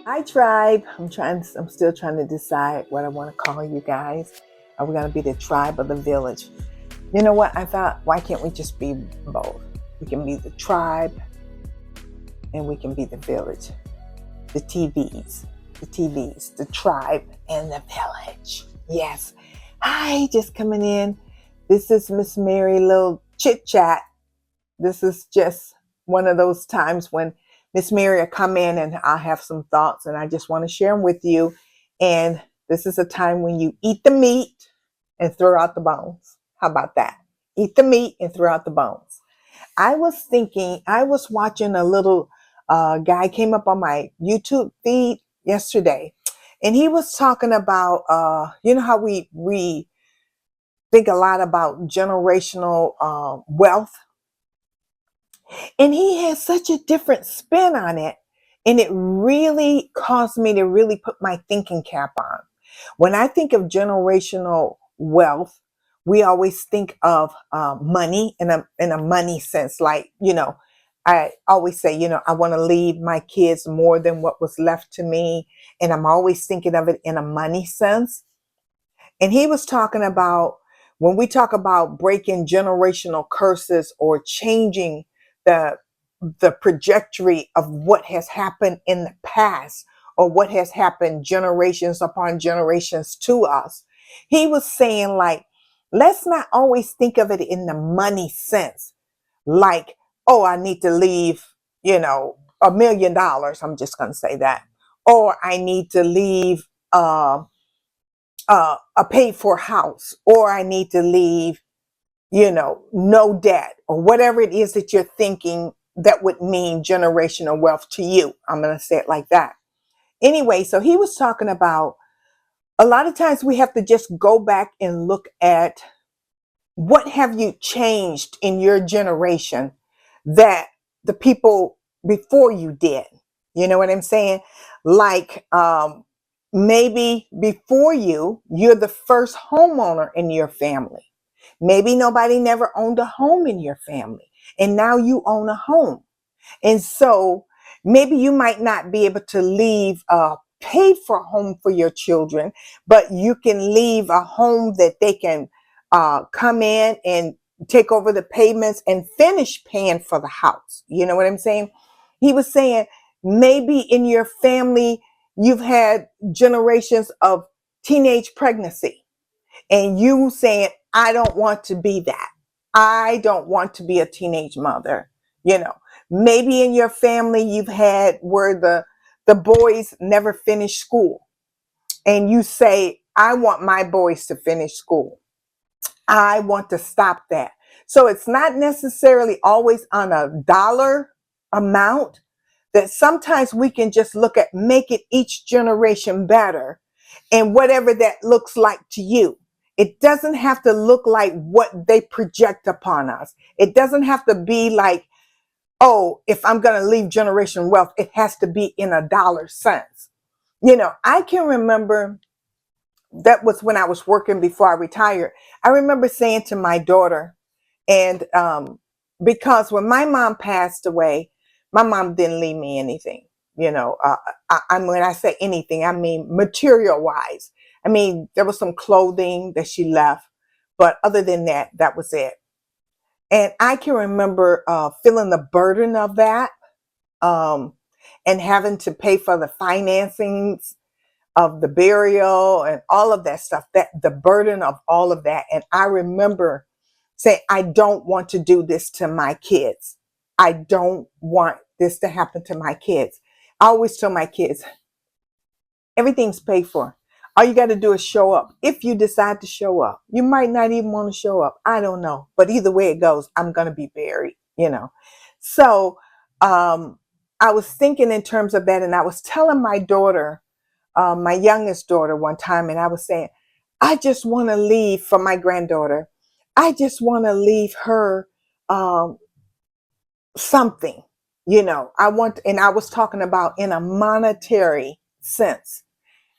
Hi, tribe. I'm still trying to decide what I want to call you guys. Are we going to be the tribe or the village? You know what? I thought, why can't we just be both? We can be the tribe and we can be the village. The tribe and the village. Yes. Hi, just coming in. This is Miss Mary, little chit chat. This is just one of those times when Miss Mary will come in and I'll have some thoughts and I just want to share them with you. And this is a time when you eat the meat and throw out the bones. How about that? Eat the meat and throw out the bones. I was watching a little guy came up on my YouTube feed yesterday, and he was talking about, how we think a lot about generational wealth, and he has such a different spin on it. And it really caused me to really put my thinking cap on. When I think of generational wealth, we always think of money in a money sense. Like, I always say, I want to leave my kids more than what was left to me. And I'm always thinking of it in a money sense. And he was talking about when we talk about breaking generational curses or changing the trajectory of what has happened in the past or what has happened generations upon generations to us. He was saying, like, let's not always think of it in the money sense. Like, oh, I need to leave, $1 million. I'm just going to say that. Or I need to leave, a paid for house, or I need to leave, no debt, or whatever it is that you're thinking that would mean generational wealth to you. I'm going to say it like that. Anyway, so he was talking about a lot of times we have to just go back and look at what have you changed in your generation that the people before you did. You know what I'm saying? Like, maybe before you're the first homeowner in your family. Maybe nobody never owned a home in your family, and now you own a home. And so maybe you might not be able to leave a paid for home for your children, but you can leave a home that they can come in and take over the payments and finish paying for the house. You know what I'm saying? He was saying maybe in your family, you've had generations of teenage pregnancy, and you saying, I don't want to be that. I don't want to be a teenage mother. Maybe in your family you've had where the boys never finish school, and you say, I want my boys to finish school. I want to stop that. So it's not necessarily always on a dollar amount, that sometimes we can just look at make it each generation better, and whatever that looks like to you. It doesn't have to look like what they project upon us. It doesn't have to be like, oh, if I'm going to leave generation wealth, it has to be in a dollar sense. I can remember that was when I was working before I retired. I remember saying to my daughter, and because when my mom passed away, my mom didn't leave me anything. When I say anything, I mean material wise. I mean, there was some clothing that she left, but other than that, that was it. And I can remember feeling the burden of that, um, and having to pay for the financings of the burial and all of that stuff, that the burden of all of that. And I remember saying, I don't want to do this to my kids. I don't want this to happen to my kids. I always tell my kids, everything's paid for. All you got to do is show up. If you decide to show up, you might not even want to show up. I don't know. But either way it goes, I'm going to be buried. So I was thinking in terms of that. And I was telling my daughter, my youngest daughter, one time, and I was saying, I just want to leave for my granddaughter. I just want to leave her something, and I was talking about in a monetary sense.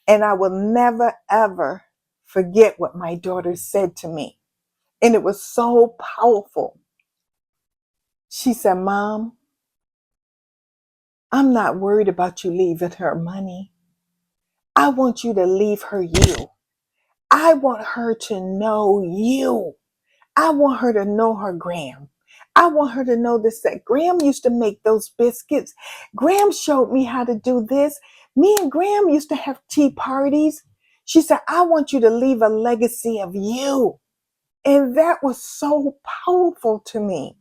And I will never, ever forget what my daughter said to me. And it was so powerful. She said, Mom, I'm not worried about you leaving her money. I want you to leave her you. I want her to know you. I want her to know her Graham. I want her to know this, that Graham used to make those biscuits. Graham showed me how to do this. Me and Graham used to have tea parties. She said, I want you to leave a legacy of you. And that was so powerful to me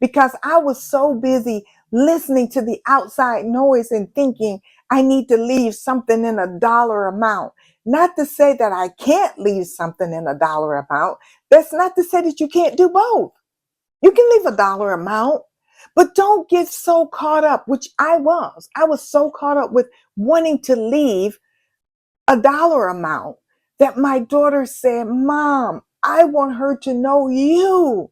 because I was so busy listening to the outside noise and thinking I need to leave something in a dollar amount. Not to say that I can't leave something in a dollar amount. That's not to say that you can't do both. You can leave a dollar amount, but don't get so caught up, which I was. I was so caught up with wanting to leave a dollar amount that my daughter said, Mom, I want her to know you.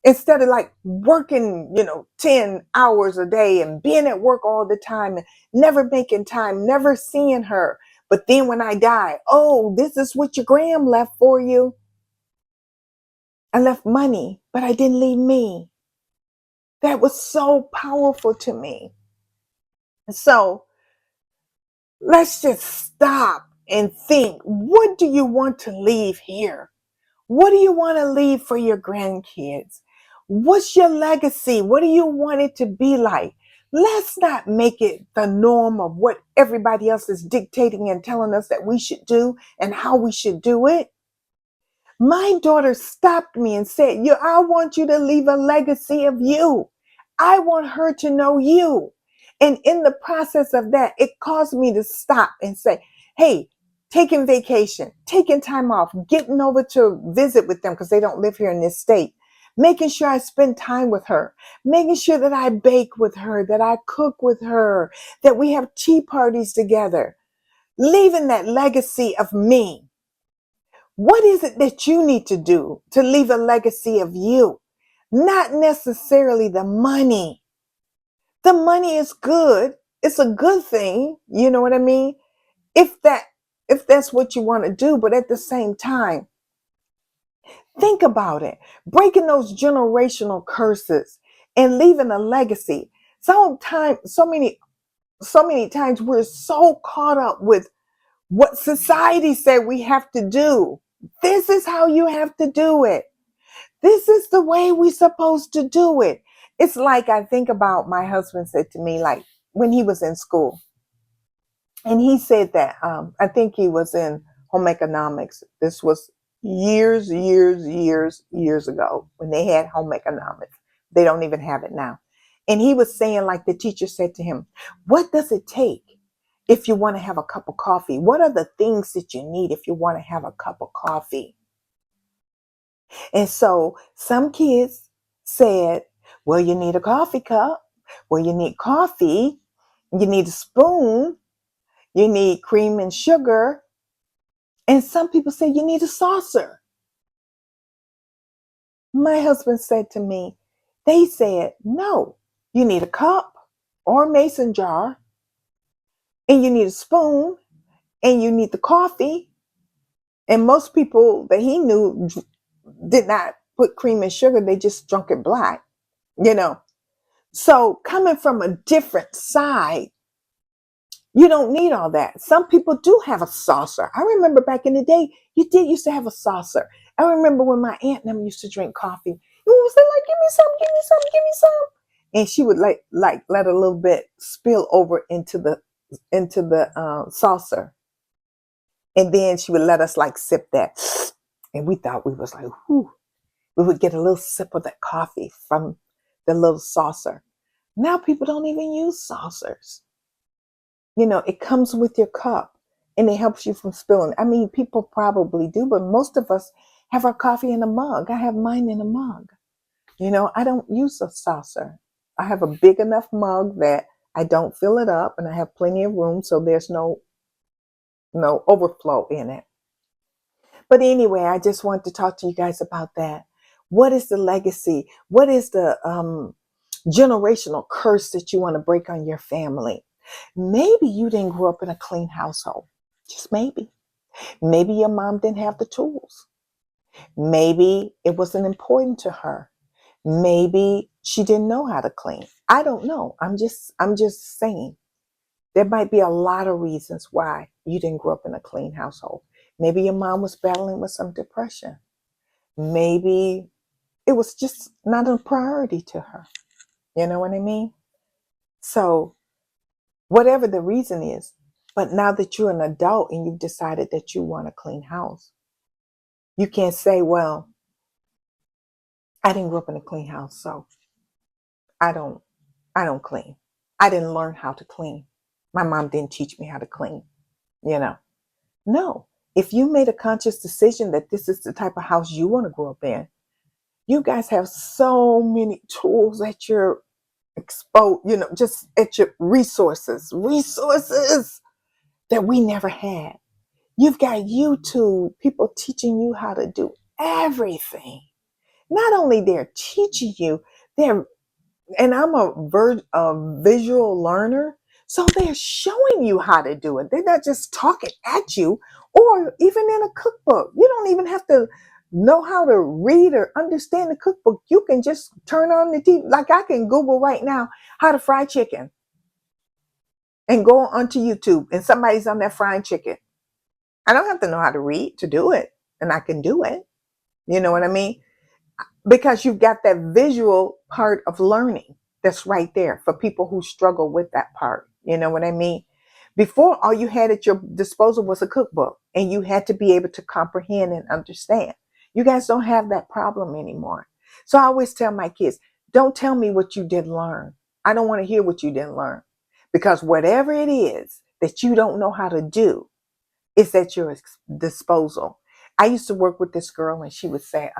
Instead of like working, 10 hours a day and being at work all the time and never making time, never seeing her. But then when I die, oh, this is what your Graham left for you. I left money, but I didn't leave me. That was so powerful to me. So let's just stop and think, what do you want to leave here? What do you want to leave for your grandkids? What's your legacy? What do you want it to be like? Let's not make it the norm of what everybody else is dictating and telling us that we should do and how we should do it. My daughter stopped me and said, I want you to leave a legacy of you. I want her to know you. And in the process of that, it caused me to stop and say, hey, taking vacation, taking time off, getting over to visit with them because they don't live here in this state, making sure I spend time with her, making sure that I bake with her, that I cook with her, that we have tea parties together, leaving that legacy of me. What is it that you need to do to leave a legacy of you? Not necessarily the money. The money is good. It's a good thing. You know what I mean? If that's what you want to do, but at the same time, think about it. Breaking those generational curses and leaving a legacy. So many times we're so caught up with what society said we have to do. This is how you have to do it. This is the way we're supposed to do it. It's like I think about my husband said to me, like when he was in school, and he said that I think he was in home economics. This was years ago when they had home economics. They don't even have it now. And he was saying, like the teacher said to him, what does it take if you want to have a cup of coffee? What are the things that you need if you want to have a cup of coffee? And so some kids said, well, you need a coffee cup. Well, you need coffee. You need a spoon. You need cream and sugar. And some people say you need a saucer. My husband said to me, they said, no, you need a cup or a mason jar, and you need a spoon, and you need the coffee. And most people that he knew did not put cream and sugar. They just drunk it black, you know. So coming from a different side, you don't need all that. Some people do have a saucer. I remember back in the day, you did used to have a saucer. I remember when my aunt and them used to drink coffee. You would say like, give me some, give me some, give me some. And she would like let a little bit spill over into the saucer. And then she would let us like sip that. And we thought we was like, whew. We would get a little sip of that coffee from the little saucer. Now people don't even use saucers. It comes with your cup and it helps you from spilling. I mean, people probably do, but most of us have our coffee in a mug. I have mine in a mug. I don't use a saucer. I have a big enough mug that I don't fill it up and I have plenty of room, so there's no overflow in it. But anyway, I just want to talk to you guys about that. What is the legacy? What is the generational curse that you want to break on your family? Maybe you didn't grow up in a clean household. Just maybe. Maybe your mom didn't have the tools. Maybe it wasn't important to her. Maybe she didn't know how to clean. I don't know. I'm just saying. There might be a lot of reasons why you didn't grow up in a clean household. Maybe your mom was battling with some depression. Maybe it was just not a priority to her. You know what I mean? So, whatever the reason is, but now that you're an adult and you've decided that you want a clean house, you can't say, well, I didn't grow up in a clean house, so I don't I don't clean. I didn't learn how to clean. My mom didn't teach me how to clean, you know. No. If you made a conscious decision that this is the type of house you want to grow up in, you guys have so many tools at your just at your resources that we never had. You've got YouTube, people teaching you how to do everything. Not only they're teaching you, they're and I'm a visual learner, so they're showing you how to do it. They're not just talking at you, or even in a cookbook. You don't even have to know how to read or understand the cookbook. You can just turn on the TV. Like I can Google right now how to fry chicken and go onto YouTube, and somebody's on there frying chicken. I don't have to know how to read to do it, and I can do it. You know what I mean? Because you've got that visual part of learning that's right there for people who struggle with that part. You know what I mean? Before, all you had at your disposal was a cookbook, and you had to be able to comprehend and understand. You guys don't have that problem anymore. So I always tell my kids, don't tell me what you didn't learn. I don't want to hear what you didn't learn, because whatever it is that you don't know how to do, it's at your disposal. I used to work with this girl, and she would say,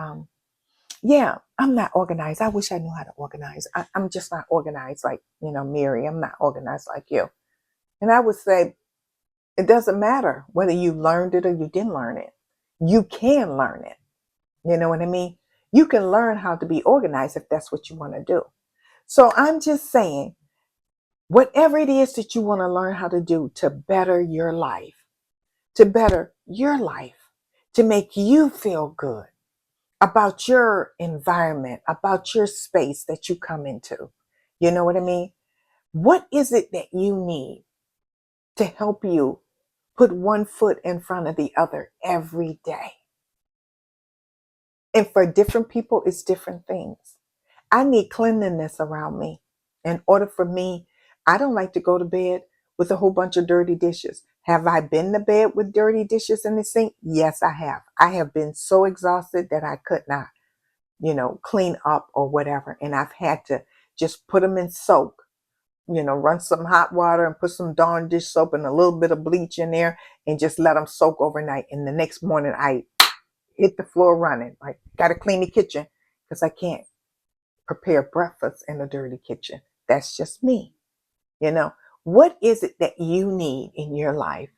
yeah, I'm not organized. I wish I knew how to organize. I'm just not organized like, Mary. I'm not organized like you. And I would say, it doesn't matter whether you learned it or you didn't learn it. You can learn it. You know what I mean? You can learn how to be organized if that's what you want to do. So I'm just saying, whatever it is that you want to learn how to do to better your life, to better your life, to make you feel good about your environment, about your space that you come into. You know what I mean? What is it that you need to help you put one foot in front of the other every day? And for different people, it's different things. I need cleanliness around me. In order for me, I don't like to go to bed with a whole bunch of dirty dishes. Have I been to bed with dirty dishes in the sink? Yes, I have. I have been so exhausted that I could not, clean up or whatever. And I've had to just put them in soak, run some hot water and put some Dawn dish soap and a little bit of bleach in there and just let them soak overnight. And the next morning I hit the floor running. Like, got to clean the kitchen because I can't prepare breakfast in a dirty kitchen. That's just me. What is it that you need in your life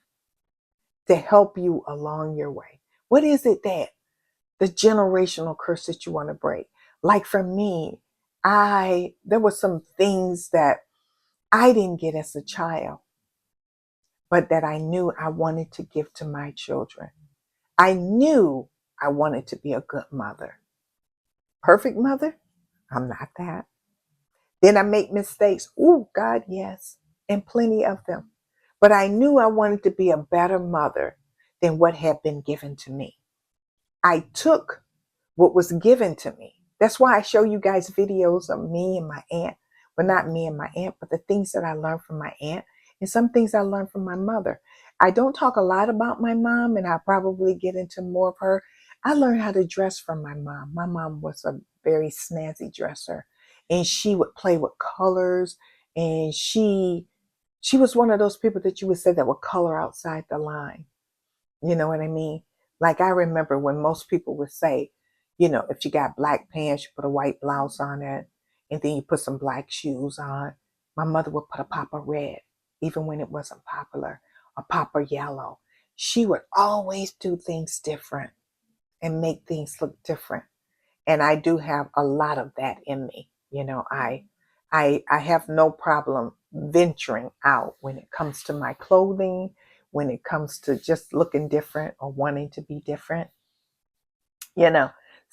to help you along your way? What is it that the generational curse that you want to break? Like for me, there were some things that I didn't get as a child, but that I knew I wanted to give to my children. I knew I wanted to be a good mother. Perfect mother? I'm not that. Did I make mistakes? Oh, God, yes. And plenty of them. But I knew I wanted to be a better mother than what had been given to me. I took what was given to me. That's why I show you guys videos of me and my aunt. Well, not me and my aunt, but the things that I learned from my aunt and some things I learned from my mother. I don't talk a lot about my mom, and I'll probably get into more of her. I learned how to dress from my mom. My mom was a very snazzy dresser, and she would play with colors, and she was one of those people that you would say that would color outside the line. You know what I mean? Like I remember when most people would say, if you got black pants, you put a white blouse on it, and then you put some black shoes on. My mother would put a pop of red, even when it wasn't popular, a pop of yellow. She would always do things different and make things look different. And I do have a lot of that in me. I have no problem venturing out when it comes to my clothing, when it comes to just looking different or wanting to be different.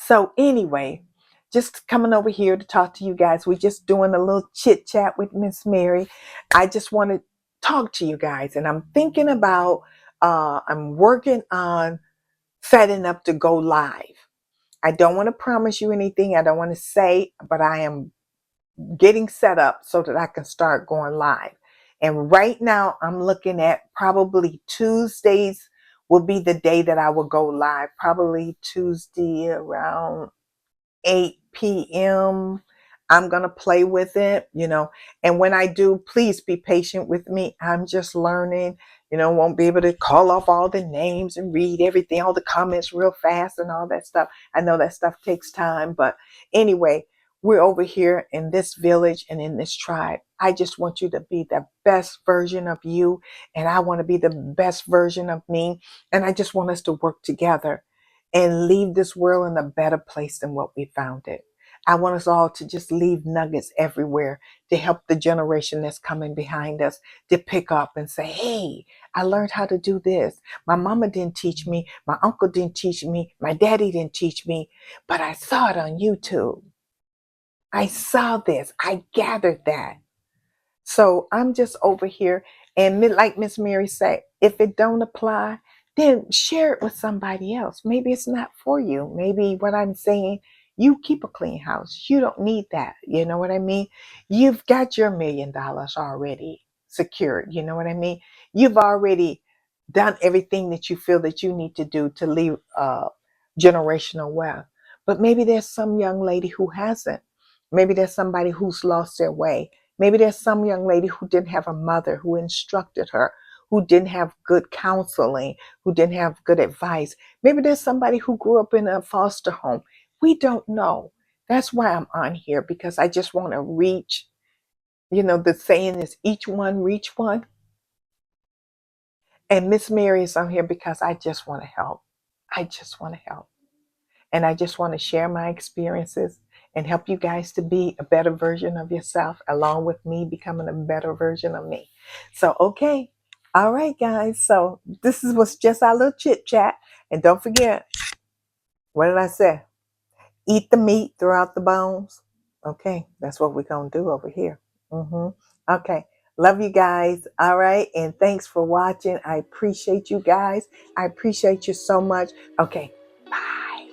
So anyway, just coming over here to talk to you guys. We're just doing a little chit chat with Miss Mary. I just want to talk to you guys, and I'm thinking about, I'm working on setting up to go live. I don't want to promise you anything. I don't want to say, but I am getting set up so that I can start going live. And right now, I'm looking at probably Tuesdays will be the day that I will go live. Probably Tuesday around 8 p.m. I'm going to play with it, and when I do, please be patient with me. I'm just learning, won't be able to call off all the names and read everything, all the comments real fast and all that stuff. I know that stuff takes time, but anyway, we're over here in this village and in this tribe. I just want you to be the best version of you, and I want to be the best version of me, and I just want us to work together and leave this world in a better place than what we found it. I want us all to just leave nuggets everywhere to help the generation that's coming behind us to pick up and say, hey, I learned how to do this. My mama didn't teach me. My uncle didn't teach me. My daddy didn't teach me, but I saw it on YouTube. I saw this. I gathered that. So I'm just over here, and like Miss Mary said, if it don't apply, then share it with somebody else. Maybe it's not for you. Maybe what I'm saying, you keep a clean house. You don't need that. You know what I mean? You've got your $1 million already secured. You know what I mean? You've already done everything that you feel that you need to do to leave generational wealth. But maybe there's some young lady who hasn't. Maybe there's somebody who's lost their way. Maybe there's some young lady who didn't have a mother who instructed her, who didn't have good counseling, who didn't have good advice. Maybe there's somebody who grew up in a foster home. We don't know. That's why I'm on here, because I just want to reach, the saying is each one reach one. And Miss Mary is on here because I just want to help. I just want to help. And I just want to share my experiences and help you guys to be a better version of yourself, along with me becoming a better version of me. So, okay. All right, guys. So was just our little chit chat. And don't forget, what did I say? Eat the meat, throw out the bones. Okay. That's what we're going to do over here. Okay. Love you guys. All right. And thanks for watching. I appreciate you guys. I appreciate you so much. Okay. Bye.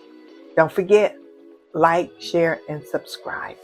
Don't forget, like, share, and subscribe.